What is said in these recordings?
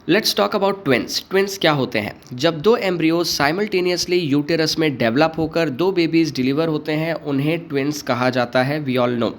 Let's talk about twins. Twins क्या होते हैं? जब दो एम्ब्रियोज साइमल्टेनियसली यूटेरस में डेवलप होकर दो बेबीज डिलीवर होते हैं उन्हें ट्विन्स कहा जाता है। वी ऑल नो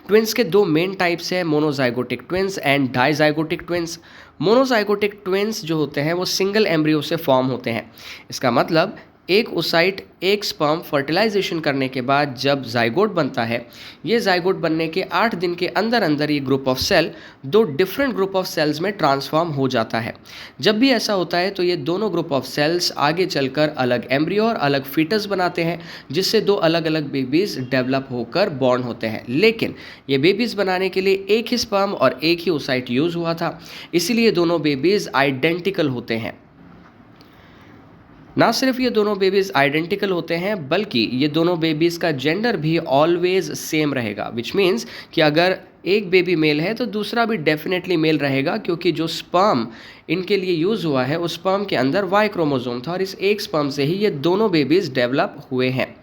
ट्विन्स के दो मेन टाइप्स हैं, monozygotic twins and dizygotic twins. Monozygotic twins जो होते हैं वो सिंगल एम्ब्रियो से फॉर्म होते हैं। इसका मतलब एक ओसाइट एक स्पर्म फर्टिलाइजेशन करने के बाद जब जाइगोट बनता है, ये जाइगोट बनने के 8 दिन के अंदर अंदर ये ग्रुप ऑफ सेल दो डिफरेंट ग्रुप ऑफ सेल्स में ट्रांसफॉर्म हो जाता है। जब भी ऐसा होता है तो ये दोनों ग्रुप ऑफ सेल्स आगे चलकर अलग एम्ब्रियो और अलग फीटस बनाते हैं, जिससे दो अलग अलग बेबीज डेवलप होकर बॉर्न होते हैं। लेकिन ये बेबीज बनाने के लिए एक ही स्पर्म और एक ही ओसाइट यूज हुआ था, इसीलिए दोनों बेबीज आइडेंटिकल होते हैं। ना सिर्फ ये दोनों बेबीज़ आइडेंटिकल होते हैं बल्कि ये दोनों बेबीज़ का जेंडर भी ऑलवेज सेम रहेगा, विच मीन्स कि अगर एक बेबी मेल है तो दूसरा भी डेफिनेटली मेल रहेगा, क्योंकि जो स्पर्म इनके लिए यूज़ हुआ है उस स्पर्म के अंदर वाई क्रोमोसोम था और इस एक स्पर्म से ही ये दोनों बेबीज़ डेवलप हुए हैं।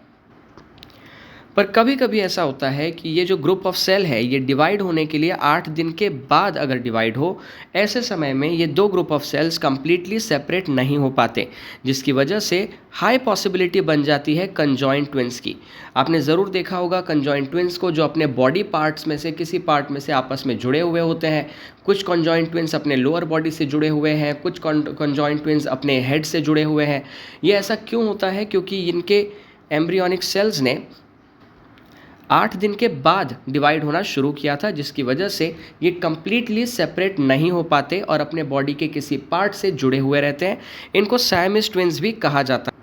पर कभी कभी ऐसा होता है कि ये जो ग्रुप ऑफ सेल है ये डिवाइड होने के लिए 8 दिन के बाद अगर डिवाइड हो, ऐसे समय में ये दो group of cells completely separate नहीं हो पाते, जिसकी वजह से हाई पॉसिबिलिटी बन जाती है कंजॉइंट ट्विन्स की। आपने ज़रूर देखा होगा कंजॉइंट ट्विन्स को, जो अपने बॉडी पार्ट्स में से किसी पार्ट में से आपस में जुड़े हुए होते हैं। कुछ कंजॉइंट ट्विन्स अपने लोअर बॉडी से जुड़े हुए हैं, कुछ कंजॉइंट ट्विन्स अपने हेड से जुड़े हुए हैं। ये ऐसा क्यों होता है? क्योंकि इनके एम्ब्रियोनिक सेल्स ने 8 दिन के बाद डिवाइड होना शुरू किया था, जिसकी वजह से ये कंप्लीटली सेपरेट नहीं हो पाते और अपने बॉडी के किसी पार्ट से जुड़े हुए रहते हैं। इनको साइमिस ट्विन्स भी कहा जाता है।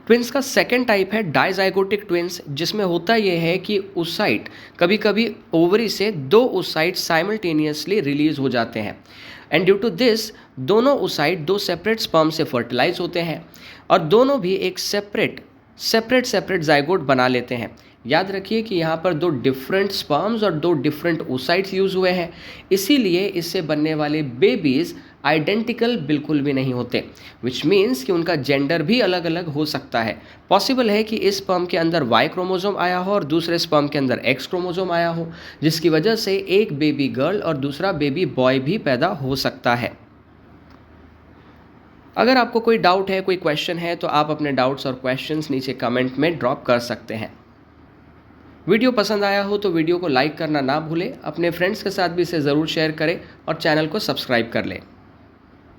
ट्विन्स का सेकेंड टाइप है डाइजाइगोटिक ट्विन्स, जिसमें होता यह है कि ओसाइट कभी कभी ओवरी से दो ओसाइट साइमल्टेनियसली रिलीज हो जाते हैं, एंड ड्यू टू दिस दोनों ओसाइट दो सेपरेट स्पर्म से फर्टिलाइज होते हैं और दोनों भी एक सेपरेट जाइगोट बना लेते हैं। याद रखिए कि यहाँ पर दो डिफरेंट स्पर्म्स और दो डिफरेंट ओसाइट्स यूज हुए हैं, इसीलिए इससे बनने वाले बेबीज आइडेंटिकल बिल्कुल भी नहीं होते, विच मीन्स कि उनका जेंडर भी अलग अलग हो सकता है। पॉसिबल है कि इस स्पर्म के अंदर वाई क्रोमोसोम आया हो और दूसरे स्पर्म के अंदर एक्स क्रोमोसोम आया हो, जिसकी वजह से एक बेबी गर्ल और दूसरा बेबी बॉय भी पैदा हो सकता है। अगर आपको कोई डाउट है, कोई क्वेश्चन है, तो आप अपने डाउट्स और क्वेश्चंस नीचे कमेंट में ड्रॉप कर सकते हैं। वीडियो पसंद आया हो तो वीडियो को लाइक करना ना भूलें, अपने फ्रेंड्स के साथ भी इसे ज़रूर शेयर करें और चैनल को सब्सक्राइब कर लें।